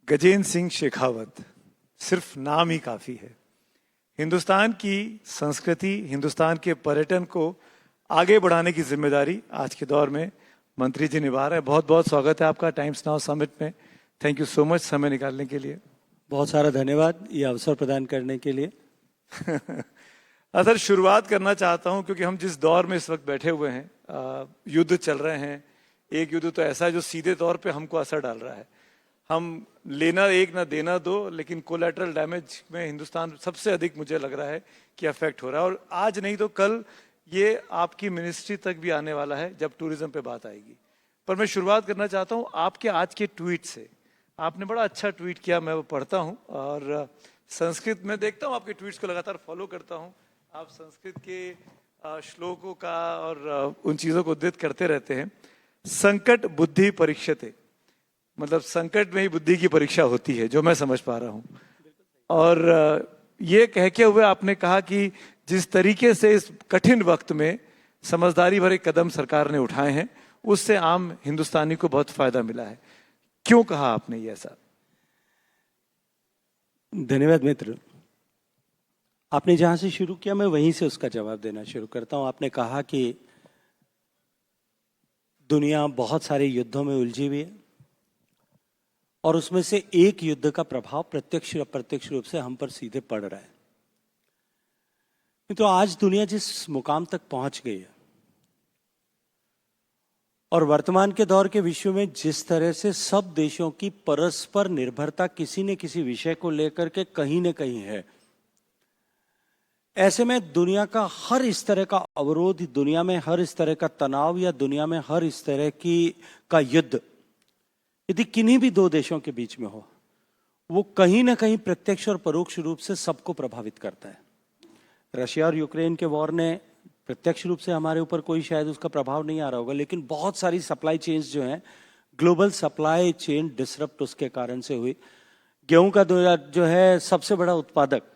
गजेंद्र सिंह शेखावत सिर्फ नाम ही काफी है। हिंदुस्तान की संस्कृति, हिंदुस्तान के पर्यटन को आगे बढ़ाने की जिम्मेदारी आज के दौर में मंत्री जी निभा रहे हैं। बहुत बहुत स्वागत है आपका टाइम्स नाउ समिट में। थैंक यू सो मच समय निकालने के लिए। बहुत सारा धन्यवाद ये अवसर प्रदान करने के लिए। सर, शुरुआत करना चाहता हूं क्योंकि हम जिस दौर में इस वक्त बैठे हुए हैं, युद्ध चल रहे हैं। एक युद्ध तो ऐसा है जो सीधे तौर पे हमको असर डाल रहा है। हम लेना एक ना देना दो, लेकिन कोलैटरल डैमेज में हिंदुस्तान सबसे अधिक मुझे लग रहा है कि अफेक्ट हो रहा है। और आज नहीं तो कल ये आपकी मिनिस्ट्री तक भी आने वाला है जब टूरिज्म पे बात आएगी। पर मैं शुरुआत करना चाहता हूँ आपके आज के ट्वीट से। आपने बड़ा अच्छा ट्वीट किया, मैं वो पढ़ता हूँ और संस्कृत में देखता हूँ, आपके ट्वीट्स को लगातार फॉलो करता हूँ। आप संस्कृत के श्लोकों का और उन चीज़ों को उद्धृत करते रहते हैं। संकट बुद्धि परीक्षते, मतलब संकट में ही बुद्धि की परीक्षा होती है, जो मैं समझ पा रहा हूँ। और ये कह के हुए आपने कहा कि जिस तरीके से इस कठिन वक्त में समझदारी भरे कदम सरकार ने उठाए हैं, उससे आम हिंदुस्तानी को बहुत फायदा मिला है। क्यों कहा आपने ये ऐसा? धन्यवाद मित्र। आपने जहां से शुरू किया मैं वहीं से उसका जवाब देना शुरू करता हूं। आपने कहा कि दुनिया बहुत सारे युद्धों में उलझी हुई है और उसमें से एक युद्ध का प्रभाव प्रत्यक्ष या अप्रत्यक्ष रूप से हम पर सीधे पड़ रहा है। तो आज दुनिया जिस मुकाम तक पहुंच गई है और वर्तमान के दौर के विश्व में जिस तरह से सब देशों की परस्पर निर्भरता किसी न किसी विषय को लेकर के कहीं न कहीं है, ऐसे में दुनिया का हर इस तरह का अवरोध, दुनिया में हर इस तरह का तनाव या दुनिया में हर इस तरह का युद्ध यदि किन्हीं भी दो देशों के बीच में हो, वो कहीं ना कहीं प्रत्यक्ष और परोक्ष रूप से सबको प्रभावित करता है। रशिया और यूक्रेन के वॉर ने प्रत्यक्ष रूप से हमारे ऊपर कोई शायद उसका प्रभाव नहीं आ रहा होगा, लेकिन बहुत सारी सप्लाई चेन्स जो हैं, ग्लोबल सप्लाई चेन डिसरप्ट उसके कारण से हुई। गेहूं का जो है सबसे बड़ा उत्पादक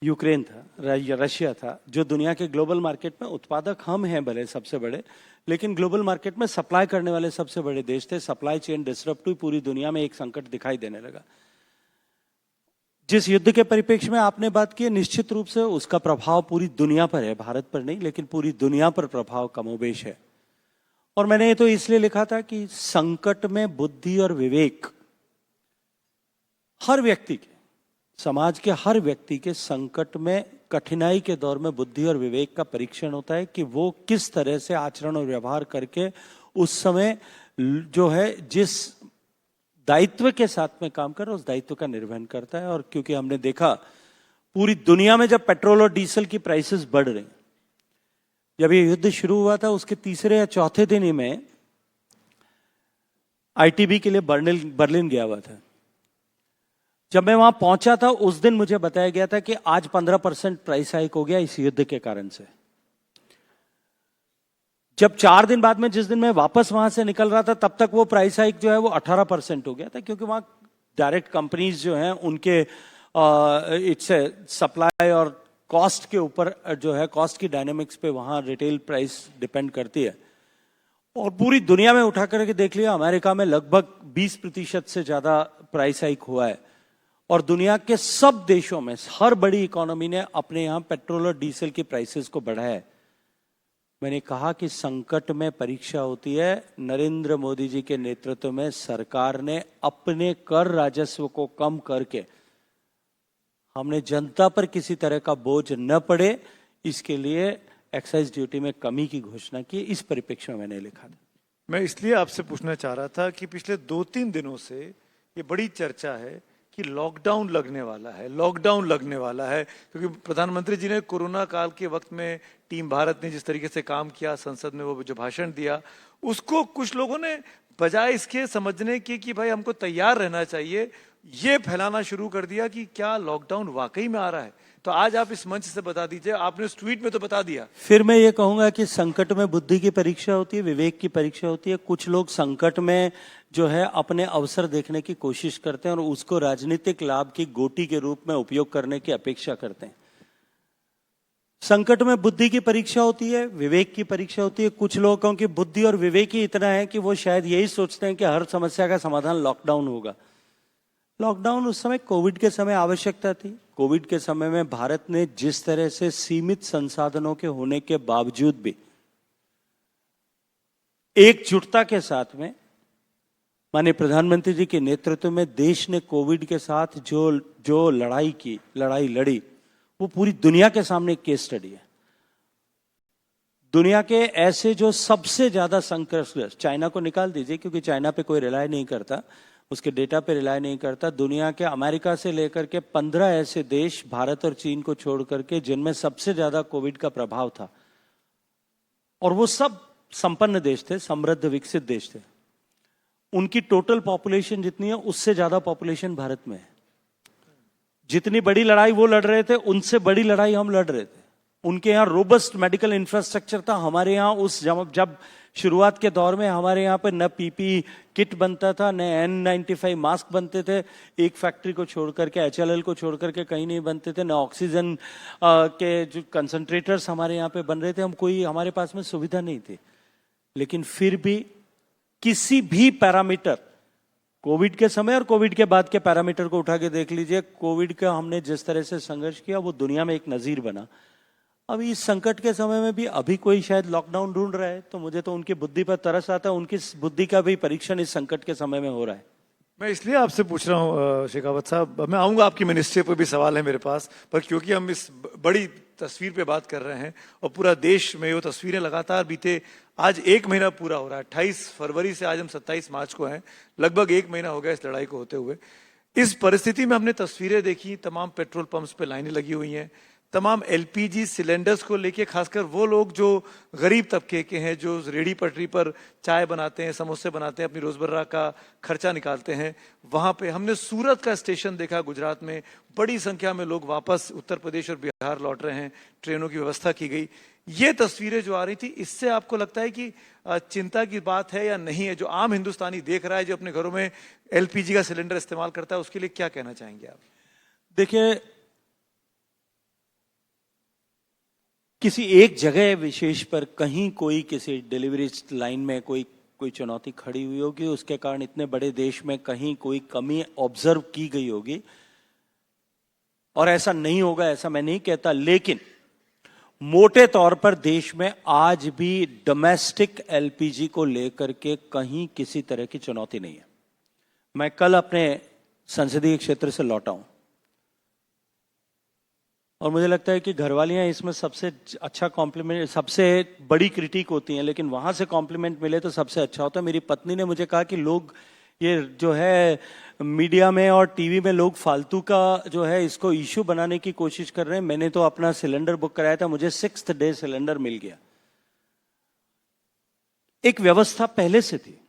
यूक्रेन था, रशिया था, जो दुनिया के ग्लोबल मार्केट में उत्पादक हम हैं भले सबसे बड़े, लेकिन ग्लोबल मार्केट में सप्लाई करने वाले सबसे बड़े देश थे। सप्लाई चेन डिसरप्ट हुई, पूरी दुनिया में एक संकट दिखाई देने लगा। जिस युद्ध के परिप्रेक्ष्य में आपने बात की, निश्चित रूप से उसका प्रभाव पूरी दुनिया पर है, भारत पर नहीं, लेकिन पूरी दुनिया पर प्रभाव कमोबेश है। और मैंने ये तो इसलिए लिखा था कि संकट में बुद्धि और विवेक हर व्यक्ति के, समाज के हर व्यक्ति के संकट में, कठिनाई के दौर में बुद्धि और विवेक का परीक्षण होता है कि वो किस तरह से आचरण और व्यवहार करके उस समय जो है जिस दायित्व के साथ में काम कर उस दायित्व का निर्वहन करता है। और क्योंकि हमने देखा पूरी दुनिया में जब पेट्रोल और डीजल की प्राइसेस बढ़ रही, जब ये युद्ध शुरू हुआ था उसके तीसरे या चौथे दिन ही में आईटीबी के लिए बर्लिन गया हुआ था। जब मैं वहां पहुंचा था उस दिन मुझे बताया गया था कि आज 15% प्राइस हाइक हो गया इस युद्ध के कारण से। जब 4 दिन बाद में, जिस दिन मैं वापस वहां से निकल रहा था, तब तक वो प्राइस हाइक जो है वो 18% हो गया था, क्योंकि वहां डायरेक्ट कंपनीज जो हैं उनके इट्स सप्लाई और कॉस्ट के ऊपर जो है, कॉस्ट की डायनेमिक्स पे वहां रिटेल प्राइस डिपेंड करती है। और पूरी दुनिया में उठा करके देख लिया, अमेरिका में लगभग 20% से ज्यादा प्राइस हाइक हुआ है। और दुनिया के सब देशों में हर बड़ी इकोनॉमी ने अपने यहां पेट्रोल और डीजल की प्राइसेस को बढ़ाया है। मैंने कहा कि संकट में परीक्षा होती है। नरेंद्र मोदी जी के नेतृत्व में सरकार ने अपने कर राजस्व को कम करके हमने जनता पर किसी तरह का बोझ न पड़े, इसके लिए एक्साइज ड्यूटी में कमी की घोषणा की। इस परिप्रेक्ष्य में मैंने लिखा था। मैं इसलिए आपसे पूछना चाह रहा था कि पिछले 2-3 दिनों से ये बड़ी चर्चा है कि लॉकडाउन लगने वाला है, लॉकडाउन लगने वाला है, क्योंकि प्रधानमंत्री जी ने कोरोना काल के वक्त में टीम भारत ने जिस तरीके से काम किया, संसद में वो जो भाषण दिया, उसको कुछ लोगों ने बजाय इसके समझने की कि भाई हमको तैयार रहना चाहिए, ये फैलाना शुरू कर दिया कि क्या लॉकडाउन वाकई में आ रहा है। तो आज आप इस मंच से बता दीजिए, आपने उस ट्वीट में तो बता दिया। फिर मैं ये कहूंगा कि संकट में बुद्धि की परीक्षा होती है, विवेक की परीक्षा होती है। कुछ लोग संकट में जो है अपने अवसर देखने की कोशिश करते हैं और उसको राजनीतिक लाभ की गोटी के रूप में उपयोग करने की अपेक्षा करते हैं। संकट में बुद्धि की परीक्षा होती है, विवेक की परीक्षा होती है। कुछ लोगों की बुद्धि और विवेक ही इतना है कि वो शायद यही सोचते हैं कि हर समस्या का समाधान लॉकडाउन होगा। लॉकडाउन उस समय कोविड के समय आवश्यकता थी। कोविड के समय में भारत ने जिस तरह से सीमित संसाधनों के होने के बावजूद भी एकजुटता के साथ में माननीय प्रधानमंत्री जी के नेतृत्व में देश ने कोविड के साथ जो लड़ाई लड़ी, वो पूरी दुनिया के सामने एक केस स्टडी है। दुनिया के ऐसे जो सबसे ज्यादा संकटग्रस्त, चाइना को निकाल दीजिए क्योंकि चाइना पे कोई रिलाय नहीं करता, उसके डेटा पे रिलाय नहीं करता। दुनिया के अमेरिका से लेकर के 15 ऐसे देश, भारत और चीन को छोड़ करके, जिनमें सबसे ज्यादा कोविड का प्रभाव था, और वो सब संपन्न देश थे, समृद्ध विकसित देश थे। उनकी टोटल पॉपुलेशन जितनी है उससे ज्यादा पॉपुलेशन भारत में है। जितनी बड़ी लड़ाई वो लड़ रहे थे, उनसे बड़ी लड़ाई हम लड़ रहे थे। उनके यहाँ रोबस्ट मेडिकल इंफ्रास्ट्रक्चर था, हमारे यहाँ उस जब शुरुआत के दौर में हमारे यहाँ पर न पीपी किट बनता था, न N95 मास्क बनते थे, एक फैक्ट्री को छोड़ करके, HLL को छोड़ करके कहीं नहीं बनते थे, न ऑक्सीजन के जो कंसंट्रेटर्स हमारे यहाँ पे बन रहे थे, हमारे पास में सुविधा नहीं थी। लेकिन फिर भी किसी भी पैरामीटर, कोविड के समय और कोविड के बाद के पैरामीटर को उठा के देख लीजिए, कोविड का हमने जिस तरह से संघर्ष किया वो दुनिया में एक नजीर बना। अब इस संकट के समय में भी अभी कोई शायद लॉकडाउन ढूंढ रहा है, तो मुझे तो उनकी बुद्धि पर तरस आता है। उनकी बुद्धि का भी परीक्षण इस संकट के समय में हो रहा है। मैं इसलिए आपसे पूछ रहा हूँ शेखावत साहब, मैं आऊंगा आपकी मिनिस्ट्री पर भी सवाल है मेरे पास, पर क्योंकि हम इस बड़ी तस्वीर पे बात कर रहे हैं और पूरा देश में वो तस्वीरें लगातार बीते, आज 1 महीना पूरा हो रहा है, 28 फरवरी से आज हम 27 मार्च को हैं, लगभग 1 महीना हो गया इस लड़ाई को होते हुए। इस परिस्थिति में हमने तस्वीरें देखी, तमाम पेट्रोल पंप्स पे लाइनें लगी हुई हैं, तमाम LPG सिलेंडर्स को लेके, खासकर वो लोग जो गरीब तबके के हैं, जो रेडी पटरी पर चाय बनाते हैं, समोसे बनाते हैं, अपनी रोजमर्रा का खर्चा निकालते हैं, वहां पे हमने सूरत का स्टेशन देखा गुजरात में, बड़ी संख्या में लोग वापस उत्तर प्रदेश और बिहार लौट रहे हैं, ट्रेनों की व्यवस्था की गई। ये तस्वीरें जो आ रही थी, इससे आपको लगता है कि चिंता की बात है या नहीं है? जो आम हिंदुस्तानी देख रहा है, जो अपने घरों में LPG का सिलेंडर इस्तेमाल करता है, उसके लिए क्या कहना चाहेंगे आप? देखिए, किसी एक जगह विशेष पर कहीं कोई किसी डिलीवरी लाइन में कोई चुनौती खड़ी हुई होगी, उसके कारण इतने बड़े देश में कहीं कोई कमी ऑब्जर्व की गई होगी, और ऐसा नहीं होगा ऐसा मैं नहीं कहता। लेकिन मोटे तौर पर देश में आज भी डोमेस्टिक LPG को लेकर के कहीं किसी तरह की चुनौती नहीं है। मैं कल अपने संसदीय क्षेत्र से लौटा हूं और मुझे लगता है कि घरवालियां इसमें सबसे अच्छा कॉम्प्लीमेंट, सबसे बड़ी क्रिटिक होती हैं, लेकिन वहां से कॉम्प्लीमेंट मिले तो सबसे अच्छा होता है। मेरी पत्नी ने मुझे कहा कि लोग ये जो है मीडिया में और टीवी में लोग फालतू का जो है इसको इशू बनाने की कोशिश कर रहे हैं। मैंने तो अपना सिलेंडर बुक कराया था, मुझे 6th डे सिलेंडर मिल गया। एक व्यवस्था पहले से थी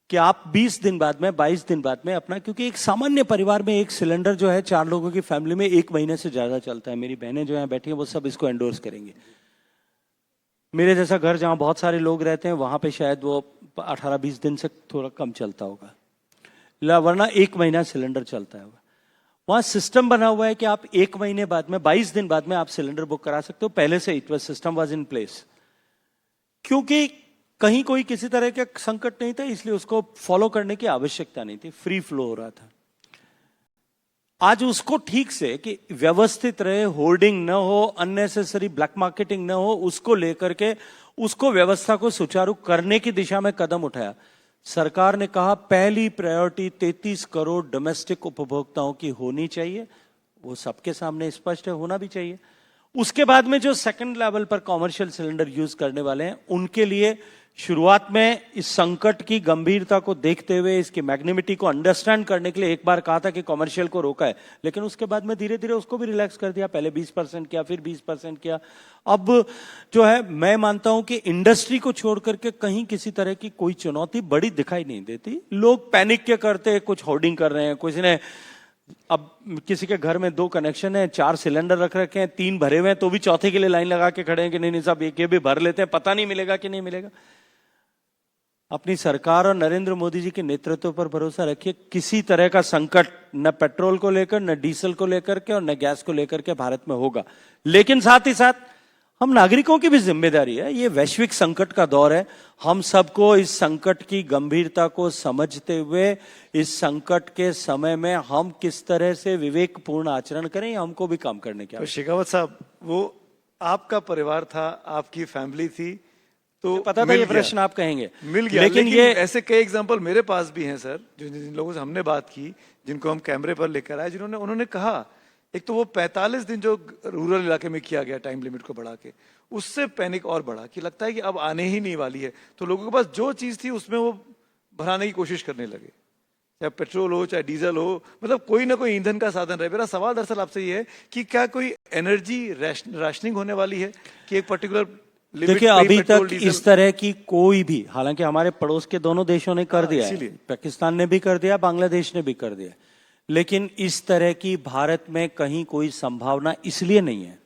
कि आप 20 दिन बाद में, 22 दिन बाद में अपना, क्योंकि एक सामान्य परिवार में एक सिलेंडर जो है 4 लोगों की फैमिली में 1 महीने से ज्यादा चलता है। मेरी बहनें जो हैं बैठी हैं वो सब इसको एंडोर्स करेंगे। मेरे जैसा घर जहां बहुत सारे लोग रहते हैं वहां पे शायद वो 18-20 दिन से थोड़ा कम चलता होगा, वरना 1 महीना सिलेंडर चलता है। वहां सिस्टम बना हुआ है कि आप 1 महीने बाद में, 22 दिन बाद में आप सिलेंडर बुक करा सकते हो। पहले से it was, system was in place, क्योंकि कहीं कोई किसी तरह का संकट नहीं था, इसलिए उसको फॉलो करने की आवश्यकता नहीं थी, फ्री फ्लो हो रहा था। आज उसको ठीक से कि व्यवस्थित रहे, होर्डिंग न हो, अननेसेसरी ब्लैक मार्केटिंग न हो, उसको लेकर के उसको व्यवस्था को सुचारू करने की दिशा में कदम उठाया। सरकार ने कहा पहली प्रायोरिटी 33 करोड़ डोमेस्टिक उपभोक्ताओं की होनी चाहिए, वो सबके सामने स्पष्ट है, होना भी चाहिए। उसके बाद में जो सेकंड लेवल पर कॉमर्शियल सिलेंडर यूज करने वाले हैं उनके लिए शुरुआत में इस संकट की गंभीरता को देखते हुए, इसकी मैग्निमिटी को अंडरस्टैंड करने के लिए एक बार कहा था कि कॉमर्शियल को रोका है, लेकिन उसके बाद में धीरे धीरे उसको भी रिलैक्स कर दिया। पहले 20% किया, फिर 20% किया। अब जो है मैं मानता हूं कि इंडस्ट्री को छोड़ करके कहीं किसी तरह की कोई चुनौती बड़ी दिखाई नहीं देती। लोग पैनिक के करते, कुछ होर्डिंग कर रहे हैं, किसी ने, अब किसी के घर में 2 कनेक्शन है, 4 सिलेंडर रख रखे हैं, 3 भरे हुए हैं, तो भी चौथे के लिए लाइन लगा के खड़े हैं कि नहीं साहब एक ये भी भर लेते हैं, पता नहीं मिलेगा कि नहीं मिलेगा। अपनी सरकार और नरेंद्र मोदी जी के नेतृत्व पर भरोसा रखिए, किसी तरह का संकट न पेट्रोल को लेकर, न डीजल को लेकर के और न गैस को लेकर के भारत में होगा। लेकिन साथ ही साथ हम नागरिकों की भी जिम्मेदारी है। ये वैश्विक संकट का दौर है, हम सबको इस संकट की गंभीरता को समझते हुए इस संकट के समय में हम किस तरह से विवेकपूर्ण आचरण करें, हमको भी काम करने की तो आवश्यकता शेखावत साहब, वो आपका परिवार था, आपकी फैमिली थी, तो है। पता था मिल ये गया। प्रश्न आप कहेंगे, मिल गया, लेकिन ये ऐसे कई एग्जांपल मेरे पास भी हैं सर, जिन लोगों से हमने बात की, जिनको हम कैमरे पर लेकर आए, उन्होंने कहा, एक तो वो 45 दिन जो रूरल इलाके में किया गया टाइम लिमिट को बढ़ा के, उससे पैनिक और बढ़ा कि लगता है कि अब आने ही नहीं वाली है, तो लोगों के पास जो चीज थी उसमें वो भराने की कोशिश करने लगे, चाहे पेट्रोल हो चाहे डीजल हो, मतलब कोई ना कोई ईंधन का साधन रहे। मेरा सवाल दरअसल आपसे ये है कि क्या कोई एनर्जी राशनिंग होने वाली है कि एक पर्टिकुलर लिमिट? देखिए, अभी तक इस तरह की कोई भी, हालांकि हमारे पड़ोस के दोनों देशों ने कर दिया है, पाकिस्तान ने भी कर दिया, बांग्लादेश ने भी कर दिया, लेकिन इस तरह की भारत में कहीं कोई संभावना इसलिए नहीं है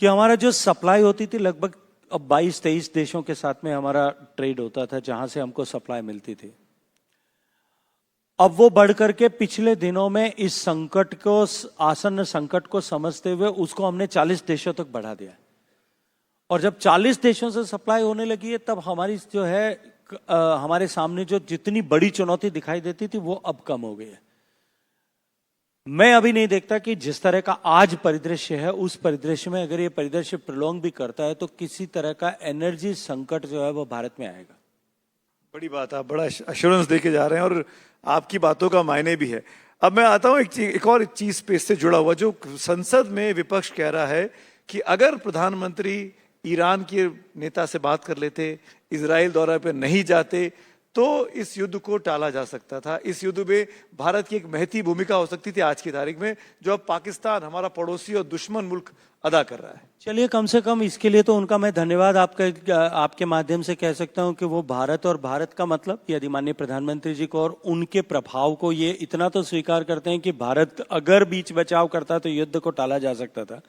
कि हमारा जो सप्लाई होती थी, लगभग अब 22-23 देशों के साथ में हमारा ट्रेड होता था जहां से हमको सप्लाई मिलती थी। अब वो बढ़ करके पिछले दिनों में इस संकट को, आसन्न संकट को समझते हुए उसको हमने 40 देशों तक बढ़ा दिया। और जब 40 देशों से सप्लाई होने लगी है, तब हमारी जो है हमारे सामने जो जितनी बड़ी चुनौती दिखाई देती थी वो अब कम हो गई है। मैं अभी नहीं देखता कि जिस तरह का आज परिदृश्य है, उस परिदृश्य में अगर ये परिदृश्य प्रलोंग भी करता है तो किसी तरह का एनर्जी संकट जो है वो भारत में आएगा। बड़ी बात, आप बड़ा अश्योरेंस देके जा रहे हैं और आपकी बातों का मायने भी है। अब मैं आता हूं एक और चीज पे इससे जुड़ा हुआ, जो संसद में विपक्ष कह रहा है कि अगर प्रधानमंत्री ईरान के नेता से बात कर लेते, इजराइल दौरे पे नहीं जाते, तो इस युद्ध को टाला जा सकता था। इस युद्ध में भारत की एक महती भूमिका हो सकती थी आज की तारीख में, जो अब पाकिस्तान, हमारा पड़ोसी और दुश्मन मुल्क, अदा कर रहा है। चलिए, कम से कम इसके लिए तो उनका मैं धन्यवाद आपके माध्यम से कह सकता हूं कि वो भारत और भारत का मतलब, यदि माननीय प्रधानमंत्री जी को और उनके प्रभाव को ये इतना तो स्वीकार करते हैं कि भारत अगर बीच बचाव करता तो युद्ध को टाला जा सकता था।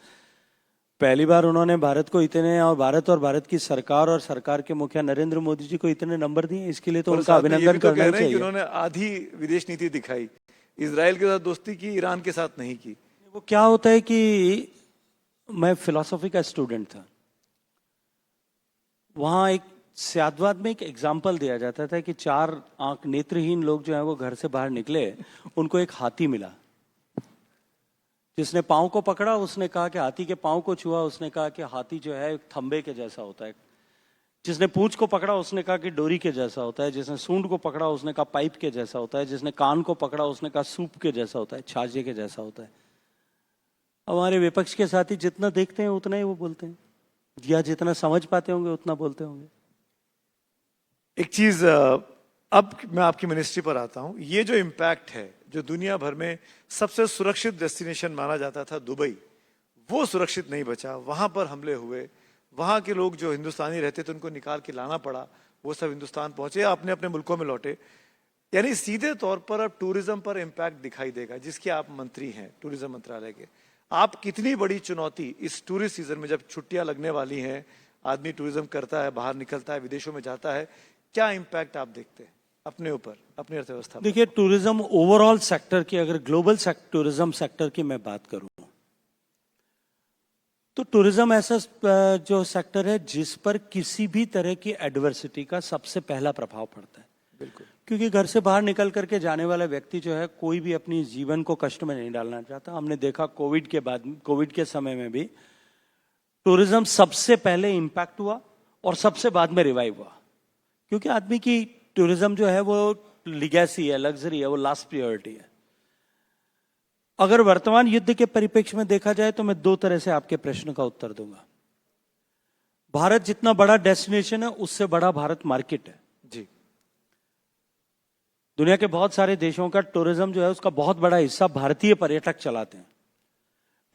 पहली बार उन्होंने भारत को इतने, और भारत की सरकार और सरकार के मुखिया नरेंद्र मोदी जी को इतने नंबर दिए, इसके लिए तो उनका अभिनंदन करना चाहिए। उन्होंने आधी विदेश नीति दिखाई, इजराइल के साथ दोस्ती की, ईरान के साथ नहीं की। वो क्या होता है कि मैं फिलॉसफी का स्टूडेंट था, वहां एक स्यादवाद में एक एग्जाम्पल दिया जाता था कि 4 आंख नेत्रहीन लोग जो है वो घर से बाहर निकले, उनको एक हाथी मिला। जिसने पांव को पकड़ा उसने कहा कि हाथी के पांव को छुआ, उसने कहा कि हाथी जो है थंबे के जैसा होता है। जिसने पूंछ को पकड़ा उसने कहा कि डोरी के जैसा होता है। जिसने सूंड को पकड़ा उसने कहा पाइप के जैसा होता है। जिसने कान को पकड़ा उसने कहा सूप के जैसा होता है, छाजे के जैसा होता है। हमारे विपक्ष के साथी जितना देखते हैं उतना ही वो बोलते हैं, या जितना समझ पाते होंगे उतना बोलते होंगे। एक चीज, अब मैं आपकी मिनिस्ट्री पर आता हूं। ये जो इम्पैक्ट है, जो दुनिया भर में सबसे सुरक्षित डेस्टिनेशन माना जाता था दुबई, वो सुरक्षित नहीं बचा। वहां पर हमले हुए, वहां के लोग जो हिंदुस्तानी रहते थे उनको निकाल के लाना पड़ा, वो सब हिंदुस्तान पहुंचे, अपने अपने मुल्कों में लौटे। यानी सीधे तौर पर अब टूरिज्म पर इम्पैक्ट दिखाई देगा, जिसके आप मंत्री हैं टूरिज्म मंत्रालय के। आप कितनी बड़ी चुनौती इस टूरिस्ट सीजन में, जब छुट्टियां लगने वाली हैं, आदमी टूरिज्म करता है, बाहर निकलता है, विदेशों में जाता है, क्या इम्पैक्ट आप देखते हैं अपने ऊपर, अपनी अर्थव्यवस्था पर? देखिए, टूरिज्म ओवरऑल सेक्टर की, अगर ग्लोबल टूरिज्म सेक्टर की मैं बात करूं तो टूरिज्म ऐसा जो सेक्टर है जिस पर किसी भी तरह की एडवर्सिटी का सबसे पहला प्रभाव पड़ता है। बिल्कुल, क्योंकि घर से बाहर निकल करके जाने वाला व्यक्ति जो है, कोई भी अपनी जीवन को कष्ट में नहीं डालना चाहता। हमने देखा कोविड के बाद, कोविड के समय में भी टूरिज्म सबसे पहले इंपैक्ट हुआ और सबसे बाद में रिवाइव हुआ, क्योंकि आदमी की टूरिज्म जो है वो लिगेसी है, लग्जरी है, वो लास्ट प्रायोरिटी है। अगर वर्तमान युद्ध के परिप्रेक्ष्य में देखा जाए तो मैं 2 तरह से आपके प्रश्न का उत्तर दूंगा। भारत जितना बड़ा डेस्टिनेशन है, उससे बड़ा भारत मार्केट है जी। दुनिया के बहुत सारे देशों का टूरिज्म जो है उसका बहुत बड़ा हिस्सा भारतीय पर्यटक चलाते हैं।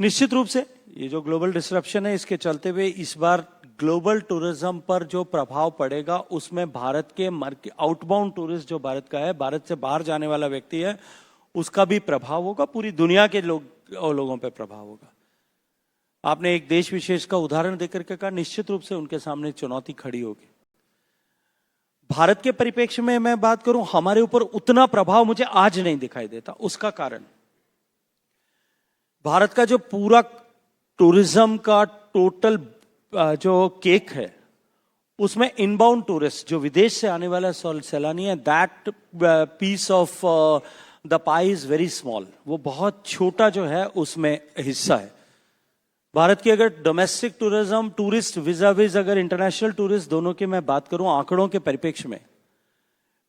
निश्चित रूप से ये जो ग्लोबल डिसरप्शन है, इसके चलते हुए इस बार ग्लोबल टूरिज्म पर जो प्रभाव पड़ेगा, उसमें भारत के आउटबाउंड टूरिस्ट जो भारत का है, भारत से बाहर जाने वाला व्यक्ति है, उसका भी प्रभाव होगा, पूरी दुनिया के लोगों पर प्रभाव होगा। आपने एक देश विशेष का उदाहरण देकर के कहा, निश्चित रूप से उनके सामने चुनौती खड़ी होगी। भारत के परिप्रेक्ष्य में मैं बात करूं, हमारे ऊपर उतना प्रभाव मुझे आज नहीं दिखाई देता। उसका कारण, भारत का जो पूरा टूरिज्म का टोटल जो केक है उसमें इनबाउंड टूरिस्ट जो विदेश से आने वाला सैलानी है, that piece of the pie is very small. वो बहुत छोटा जो है उसमें हिस्सा है। भारत की अगर डोमेस्टिक टूरिज्म, टूरिस्ट विजाविज अगर इंटरनेशनल टूरिस्ट दोनों की मैं बात करूं आंकड़ों के परिप्रेक्ष्य में,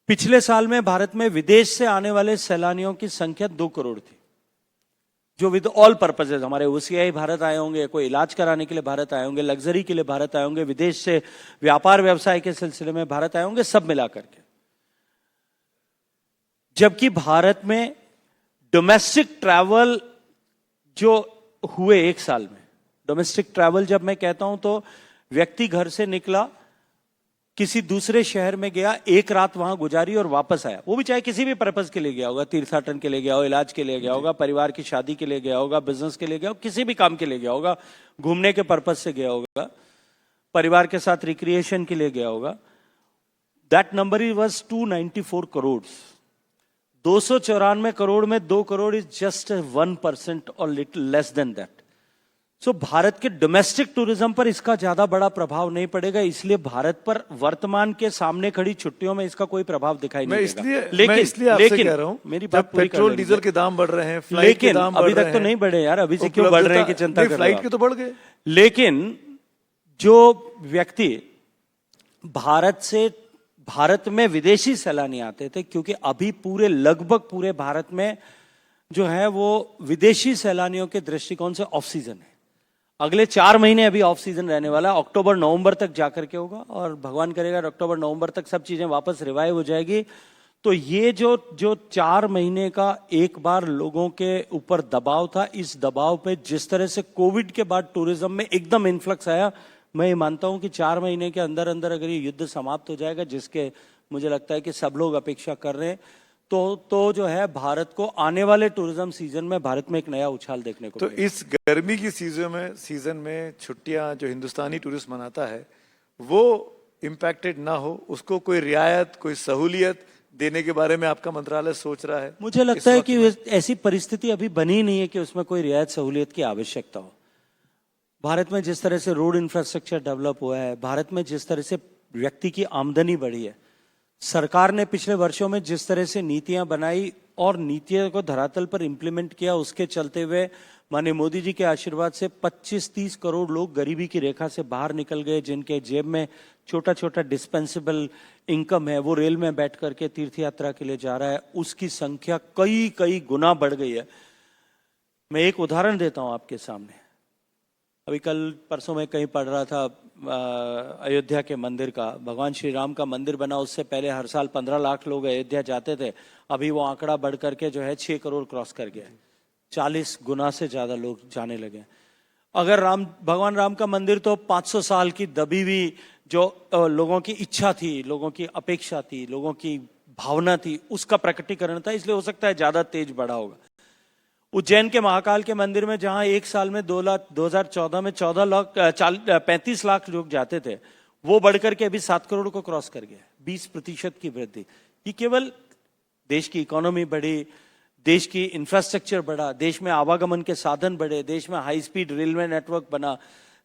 पिछले साल में भारत में विदेश से आने वाले सैलानियों की संख्या 2 करोड़ थी, जो विद ऑल पर्पजेज, हमारे ओसीआई भारत आए होंगे, कोई इलाज कराने के लिए भारत आए होंगे, लग्जरी के लिए भारत आए होंगे, विदेश से व्यापार व्यवसाय के सिलसिले में भारत आए होंगे, सब मिलाकर के। जबकि भारत में डोमेस्टिक ट्रैवल जो हुए एक साल में, डोमेस्टिक ट्रैवल जब मैं कहता हूं तो व्यक्ति घर से निकला, किसी दूसरे शहर में गया, एक रात वहां गुजारी और वापस आया, वो भी चाहे किसी भी पर्पज के लिए गया होगा, तीर्थाटन के लिए गया हो, इलाज के लिए गया होगा, परिवार की शादी के लिए गया होगा, बिजनेस के लिए गया होगा, किसी भी काम के लिए गया होगा, घूमने के पर्पज से गया होगा, परिवार के साथ रिक्रिएशन के लिए गया होगा। That number was 294 crore. 294 crore में 2 करोड़ इज जस्ट 1% और लिटिल लेस देन दैट। सो भारत के डोमेस्टिक टूरिज्म पर इसका ज्यादा बड़ा प्रभाव नहीं पड़ेगा, इसलिए भारत पर वर्तमान के सामने खड़ी छुट्टियों में इसका कोई प्रभाव दिखाई नहीं देगा। मैं इसलिए आपसे कह रहा हूं, मेरी बात पूरी पेट्रोल डीजल के दाम बढ़ रहे हैं, फ्लाइट के दाम बढ़ रहे हैं, अभी तक तो नहीं बढ़े यार, अभी से क्यों बढ़ रहे हैं कि चिंता कर रहे हो? फ्लाइट के तो बढ़ गए। लेकिन जो व्यक्ति भारत में विदेशी सैलानी आते थे, क्योंकि अभी लगभग पूरे भारत में जो है वो विदेशी सैलानियों के दृष्टिकोण से ऑफ सीजन है। अगले 4 महीने अभी ऑफ सीजन रहने वाला, अक्टूबर नवंबर तक जाकर के होगा, और भगवान करेगा अक्टूबर नवंबर तक सब चीजें वापस रिवाइव हो जाएगी। तो ये जो 4 महीने का एक बार लोगों के ऊपर दबाव था, इस दबाव पे जिस तरह से कोविड के बाद टूरिज्म में एकदम इन्फ्लक्स आया, मैं ये मानता हूं कि 4 महीने के अंदर अंदर अगर ये युद्ध समाप्त हो जाएगा, जिसके मुझे लगता है कि सब लोग अपेक्षा कर रहे हैं, तो जो है भारत को आने वाले टूरिज्म सीजन में भारत में एक नया उछाल देखने को तो इस गर्मी की सीजन में छुट्टियां जो हिंदुस्तानी टूरिस्ट मनाता है वो इम्पैक्टेड ना हो, उसको कोई रियायत, कोई सहूलियत देने के बारे में आपका मंत्रालय सोच रहा है? मुझे लगता है कि ऐसी परिस्थिति अभी बनी नहीं है कि उसमें कोई रियायत सहूलियत की आवश्यकता हो। भारत में जिस तरह से रोड इंफ्रास्ट्रक्चर डेवलप हुआ है, भारत में जिस तरह से व्यक्ति की आमदनी बढ़ी है, सरकार ने पिछले वर्षों में जिस तरह से नीतियां बनाई और नीतियों को धरातल पर इंप्लीमेंट किया, उसके चलते हुए माननीय मोदी जी के आशीर्वाद से 25-30 करोड़ लोग गरीबी की रेखा से बाहर निकल गए, जिनके जेब में छोटा छोटा डिस्पेंसेबल इनकम है, वो रेल में बैठ करके तीर्थ यात्रा के लिए जा रहा है, उसकी संख्या कई गुना बढ़ गई है। मैं एक उदाहरण देता हूं आपके सामने। अभी कल परसों में कहीं पढ़ रहा था अयोध्या के मंदिर का, भगवान श्री राम का मंदिर बना, उससे पहले हर साल 15 लाख लोग अयोध्या जाते थे, अभी वो आंकड़ा बढ़ करके जो है 6 करोड़ क्रॉस कर गया है, 40 गुना से ज्यादा लोग जाने लगे। अगर भगवान राम का मंदिर तो 500 साल की दबी हुई जो लोगों की इच्छा थी, लोगों की अपेक्षा थी, लोगों की भावना थी, उसका प्रकटीकरण था, इसलिए हो सकता है ज्यादा तेज बढ़ा होगा। उज्जैन के महाकाल के मंदिर में जहां एक साल में 2014 में 35 लाख लोग जाते थे, वो बढ़कर के अभी 7 करोड़ को क्रॉस कर गया, 20% की वृद्धि। ये केवल देश की इकोनॉमी बढ़ी, देश की इंफ्रास्ट्रक्चर बढ़ा, देश में आवागमन के साधन बढ़े, देश में हाई स्पीड रेलवे नेटवर्क बना,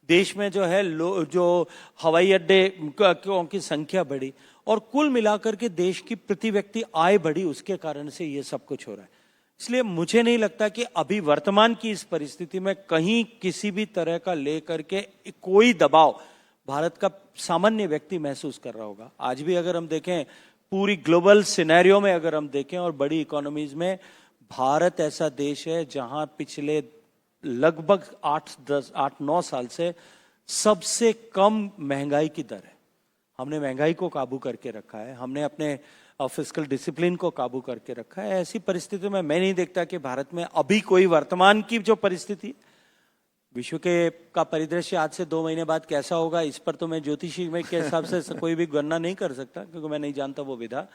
देश में जो है जो हवाई अड्डे की संख्या बढ़ी, और कुल मिलाकर के देश की प्रति व्यक्ति आय बढ़ी, उसके कारण से ये सब कुछ हो रहा है। इसलिए मुझे नहीं लगता कि अभी वर्तमान की इस परिस्थिति में कहीं किसी भी तरह का लेकर के कोई दबाव भारत का सामान्य व्यक्ति महसूस कर रहा होगा। आज भी अगर हम देखें पूरी ग्लोबल सिनेरियो में, अगर हम देखें और बड़ी इकोनॉमीज में, भारत ऐसा देश है जहां पिछले लगभग 8-9 साल से सबसे कम महंगाई की दर है। हमने महंगाई को काबू करके रखा है, हमने अपने फिस्कल डिसिप्लिन को काबू करके रखा है। ऐसी परिस्थिति में मैं नहीं देखता कि भारत में अभी कोई वर्तमान की जो परिस्थिति, विश्व का परिदृश्य आज से 2 महीने बाद कैसा होगा, इस पर तो मैं ज्योतिषी में के हिसाब से कोई भी गणना नहीं कर सकता, क्योंकि मैं नहीं जानता वो विधा।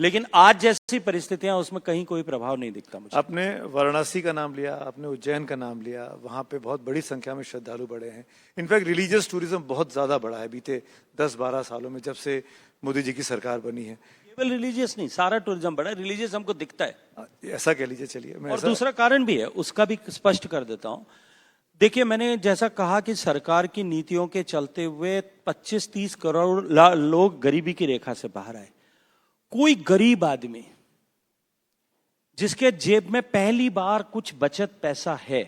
लेकिन आज जैसी परिस्थितियां, उसमें कहीं कोई प्रभाव नहीं दिखता मुझे। आपने वाराणसी का नाम लिया, आपने उज्जैन का नाम लिया, वहां पे बहुत बड़ी संख्या में श्रद्धालु बढ़े हैं। इनफैक्ट रिलीजियस टूरिज्म बहुत ज्यादा बढ़ा है बीते 10-12 सालों में, जब से मोदी जी की सरकार बनी है। केवल रिलीजियस नहीं, सारा टूरिज्म बढ़ा है, रिलीजियस हमको दिखता है, ऐसा कह लीजिए। चलिए, और दूसरा कारण भी है, उसका भी स्पष्ट कर देता हूं। देखिए, मैंने जैसा कहा कि सरकार की नीतियों के चलते हुए 25-30 करोड़ लोग गरीबी की रेखा से बाहर आए। कोई गरीब आदमी जिसके जेब में पहली बार कुछ बचत पैसा है,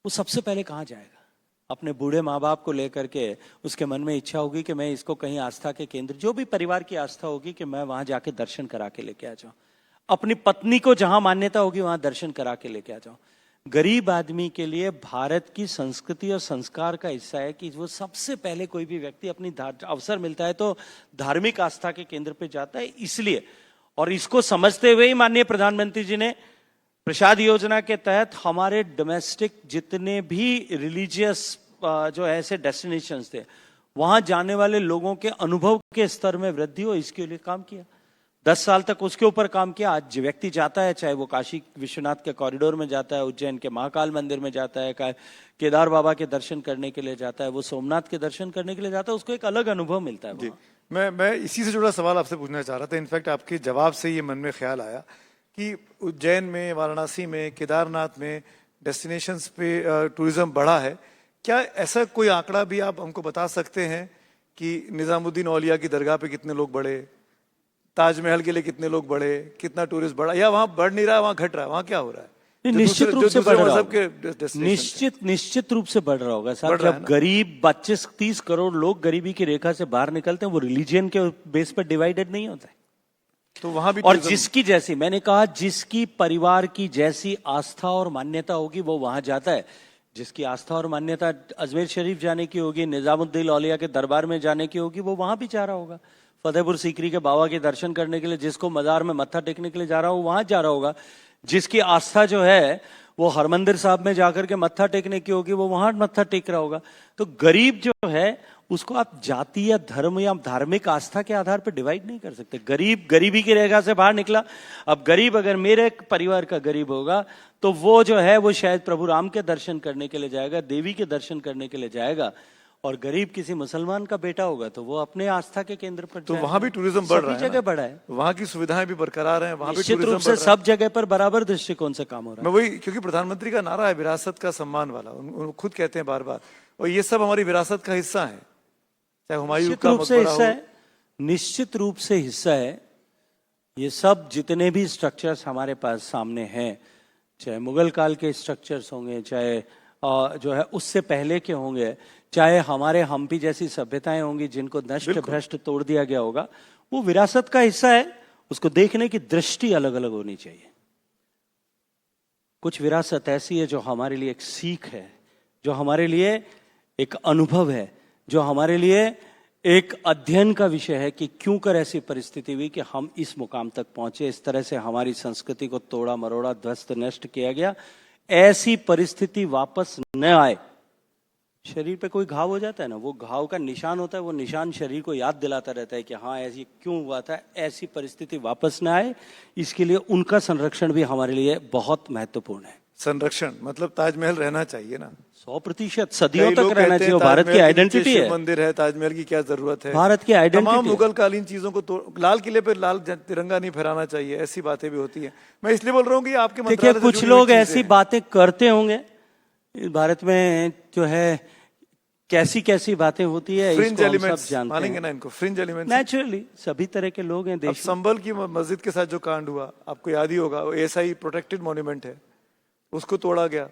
वो सबसे पहले कहां जाएगा? अपने बूढ़े माँ बाप को लेकर के उसके मन में इच्छा होगी कि मैं इसको कहीं आस्था के केंद्र, जो भी परिवार की आस्था होगी, कि मैं वहां जाके दर्शन करा के लेके आ जाऊं। अपनी पत्नी को जहां मान्यता होगी वहां दर्शन करा के लेके आ जाऊं। गरीब आदमी के लिए भारत की संस्कृति और संस्कार का हिस्सा है कि वो सबसे पहले, कोई भी व्यक्ति अपनी अवसर मिलता है तो धार्मिक आस्था के केंद्र पे जाता है। इसलिए, और इसको समझते हुए ही माननीय प्रधानमंत्री जी ने प्रसाद योजना के तहत हमारे डोमेस्टिक जितने भी रिलीजियस जो ऐसे डेस्टिनेशंस थे, वहां जाने वाले लोगों के अनुभव के स्तर में वृद्धि हो, इसके लिए काम किया। 10 साल तक उसके ऊपर काम किया। आज व्यक्ति जाता है, चाहे वो काशी विश्वनाथ के कॉरिडोर में जाता है, उज्जैन के महाकाल मंदिर में जाता है, केदार बाबा के दर्शन करने के लिए जाता है, वो सोमनाथ के दर्शन करने के लिए जाता है, उसको एक अलग अनुभव मिलता है। जी, मैं इसी से जुड़ा सवाल आपसे पूछना चाह रहा था। इनफैक्ट आपके जवाब से ये मन में ख्याल आया कि उज्जैन में, वाराणसी में, केदारनाथ में डेस्टिनेशंस पे टूरिज्म बढ़ा है। क्या ऐसा कोई आंकड़ा भी आप हमको बता सकते हैं कि निजामुद्दीन औलिया की दरगाह पे कितने लोग बढ़े, ताजमहल के लिए कितने लोग बढ़े, कितना टूरिस्ट बढ़ा, या वहां बढ़ नहीं रहा है, वहां घट रहा है, वहां क्या हो रहा है? निश्चित रूप से बढ़ रहा होगा। निश्चित निश्चित रूप से बढ़ रहा होगा साहब। जब गरीब 25-30 करोड़ लोग गरीबी की रेखा से बाहर निकलते हैं, वो रिलीजियन के बेस पर डिवाइडेड नहीं होता है। तो वहां भी, और जिसकी जैसी, मैंने कहा, जिसकी परिवार की जैसी आस्था और मान्यता होगी वो वहां जाता है। जिसकी आस्था और मान्यता अजमेर शरीफ जाने की होगी, निजामुद्दीन औलिया के दरबार में जाने की होगी, वो वहां भी जा रहा होगा। फतेहपुर सीकरी के बाबा के दर्शन करने के लिए, जिसको मजार में मत्था टेकने के लिए जा रहा हो, वहां जा रहा होगा। जिसकी आस्था जो है वो हरमंदिर साहब में जाकर के मत्था टेकने की होगी, वो वहां मत्था टेक रहा होगा। तो गरीब जो है उसको आप जाति या धर्म या धार्मिक आस्था के आधार पर डिवाइड नहीं कर सकते। गरीब गरीबी की रेखा से बाहर निकला। अब गरीब, अगर मेरे परिवार का गरीब होगा तो वो जो है वो शायद प्रभु राम के दर्शन करने के लिए जाएगा, देवी के दर्शन करने के लिए जाएगा। और गरीब किसी मुसलमान का बेटा होगा तो वो अपने आस्था के केंद्र पर, तो वहां भी टूरिज्म बढ़ रहा है, जगह बढ़ा है, वहां की सुविधाएं भी बरकरार हैं, वहां भी निश्चित टूरिज्म रूप से सब जगह पर बराबर दृष्टिकोण से काम हो रहा है। मैं वही, क्योंकि प्रधानमंत्री का नारा है विरासत का सम्मान वाला, उन खुद कहते हैं बार बार, और ये सब हमारी विरासत का हिस्सा है। चाहे हुमायूं का मकबरा हो, निश्चित रूप से हिस्सा है। ये सब जितने भी स्ट्रक्चर्स हमारे पास सामने हैं, चाहे मुगल काल के स्ट्रक्चर्स होंगे, चाहे जो है उससे पहले के होंगे, चाहे हमारे हम्पी जैसी सभ्यताएं होंगी जिनको नष्ट भ्रष्ट तोड़ दिया गया होगा, वो विरासत का हिस्सा है। उसको देखने की दृष्टि अलग अलग होनी चाहिए। कुछ विरासत ऐसी है जो हमारे लिए एक सीख है, जो हमारे लिए एक अनुभव है, जो हमारे लिए एक अध्ययन का विषय है कि क्यों कर ऐसी परिस्थिति हुई कि हम इस मुकाम तक पहुंचे। इस तरह से हमारी संस्कृति को तोड़ा मरोड़ा, ध्वस्त नष्ट किया गया। ऐसी परिस्थिति वापस न आए। शरीर पे कोई घाव हो जाता है ना, वो घाव का निशान होता है, वो निशान शरीर को याद दिलाता रहता है कि हाँ ऐसी क्यों हुआ था। ऐसी परिस्थिति वापस न आए, इसके लिए उनका संरक्षण भी हमारे लिए बहुत महत्वपूर्ण है। संरक्षण मतलब ताजमहल रहना चाहिए ना, 100% सदियों तक रहना चाहिए। भारत की आइडेंटिटी है। मंदिर है, ताजमहल की क्या जरूरत है? भारत की आइडेंटिटी। तमाम मुगल कालीन चीजों को तो, लाल किले पे लाल तिरंगा नहीं फहराना चाहिए, ऐसी बातें भी होती हैं। मैं इसलिए बोल रहा हूँ कि आपके मंत्रालय से कुछ लोग ऐसी बातें करते होंगे। भारत में जो है कैसी कैसी बातें होती है, फ्रिंज एलिमेंट्स सब जानते मानेंगे ना इनको, फ्रिंज एलिमेंट्स। नेचुरली सभी तरह के लोग हैं देश में। संभल की मस्जिद के साथ जो कांड हुआ, आपको याद ही होगा, एएसआई प्रोटेक्टेड मॉन्यूमेंट है, उसको तोड़ा गया।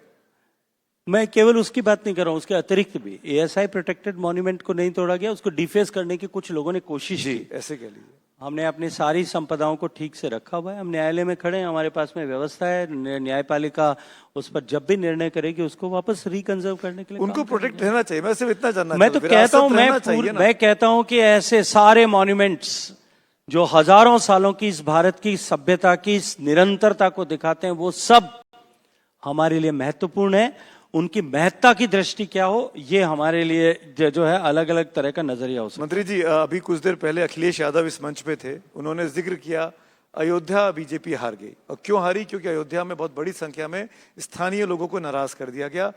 मैं केवल उसकी बात नहीं कर रहा हूं, उसके अतिरिक्त भी एएसआई प्रोटेक्टेड मॉन्यूमेंट को नहीं तोड़ा गया, उसको डिफेस करने की कुछ लोगों ने कोशिश की। ऐसे कह लीजिए। हमने अपनी सारी संपदाओं को ठीक से रखा हुआ है। हम न्यायालय में खड़े हैं, हमारे पास में व्यवस्था है। न्यायपालिका उस पर जब भी निर्णय करेगी उसको वापस रिकंजर्व करने के लिए उनको प्रोटेक्ट रहना चाहिए। मैं सिर्फ इतना जानना मैं तो कहता हूं, मैं कहता हूं कि ऐसे सारे मॉन्यूमेंट्स जो हजारों सालों की इस भारत की सभ्यता की इस निरंतरता को दिखाते हैं, वो सब हमारे लिए महत्वपूर्ण है। उनकी महत्ता की दृष्टि क्या हो, ये हमारे लिए जो है अलग अलग तरह का नजरिया हो सकता है। मंत्री जी, अभी कुछ देर पहले अखिलेश यादव इस मंच पे थे, उन्होंने जिक्र किया अयोध्या बीजेपी हार गई। और क्यों हारी? क्योंकि अयोध्या में बहुत बड़ी संख्या में स्थानीय लोगों को नाराज कर दिया गया,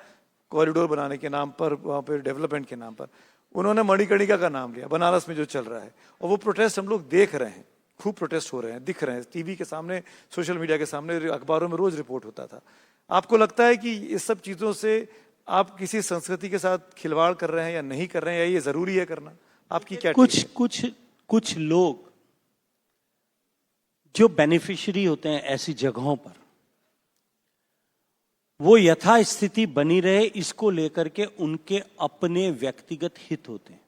कॉरिडोर बनाने के नाम पर, वहां पर डेवलपमेंट के नाम पर। उन्होंने मणिकर्णिका का नाम लिया, बनारस में जो चल रहा है, और वो प्रोटेस्ट हम लोग देख रहे हैं, खूब प्रोटेस्ट हो रहे हैं, दिख रहे हैं टीवी के सामने, सोशल मीडिया के सामने, अखबारों में रोज रिपोर्ट होता था। आपको लगता है कि इस सब चीजों से आप किसी संस्कृति के साथ खिलवाड़ कर रहे हैं या नहीं कर रहे हैं, या ये जरूरी है करना? आपकी क्या कुछ लोग जो बेनिफिशियरी होते हैं ऐसी जगहों पर, वो यथास्थिति बनी रहे इसको लेकर के उनके अपने व्यक्तिगत हित होते हैं।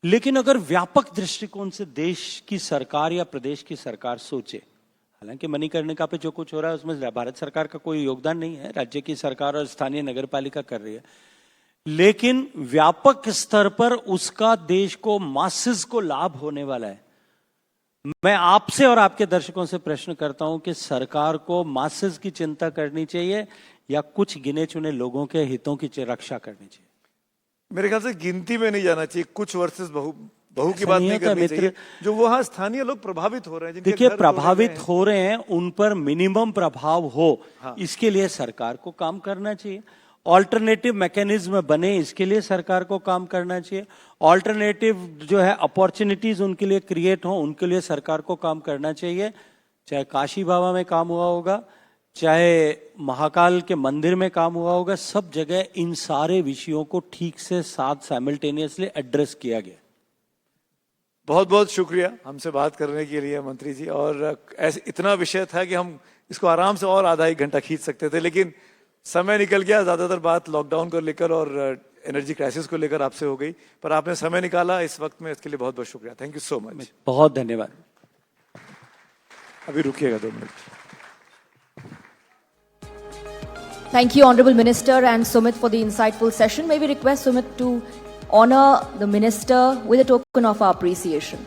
लेकिन अगर व्यापक दृष्टिकोण से देश की सरकार या प्रदेश की सरकार सोचे, हालांकि मणिकर्णिका पे जो कुछ हो रहा है उसमें भारत सरकार का कोई योगदान नहीं है, राज्य की सरकार और स्थानीय नगरपालिका कर रही है, लेकिन व्यापक स्तर पर उसका देश को, मासेस को लाभ होने वाला है। मैं आपसे और आपके दर्शकों से प्रश्न करता हूं कि सरकार को मासेस की चिंता करनी चाहिए या कुछ गिने चुने लोगों के हितों की रक्षा करनी चाहिए? मेरे ख्याल से गिनती में नहीं जाना चाहिए, कुछ वर्सेस बहु की बात नहीं करनी चाहिए। जो वहां स्थानीय लोग प्रभावित हो रहे हैं, देखिए प्रभावित हो रहे हैं, उन पर मिनिमम प्रभाव हो, इसके लिए सरकार को काम करना चाहिए। ऑल्टरनेटिव मैकेनिज्म बने, इसके लिए सरकार को काम करना चाहिए। ऑल्टरनेटिव जो है अपॉर्चुनिटीज उनके लिए क्रिएट हो, उनके लिए सरकार को काम करना चाहिए। चाहे काशी बाबा में काम हुआ होगा, चाहे महाकाल के मंदिर में काम हुआ होगा, सब जगह इन सारे विषयों को ठीक से साथ साइमल्टेनियसली एड्रेस किया गया। बहुत बहुत शुक्रिया हमसे बात करने के लिए मंत्री जी। और ऐसे इतना विषय था कि हम इसको आराम से और आधा एक घंटा खींच सकते थे, लेकिन समय निकल गया। ज्यादातर बात लॉकडाउन को लेकर और एनर्जी क्राइसिस को लेकर आपसे हो गई, पर आपने समय निकाला इस वक्त में, इसके लिए बहुत बहुत शुक्रिया। Thank you so much. बहुत धन्यवाद। अभी रुकिएगा 2 minute. Thank you, Honorable Minister and Sumit, for the insightful session. May we request Sumit to honor the Minister with a token of our appreciation.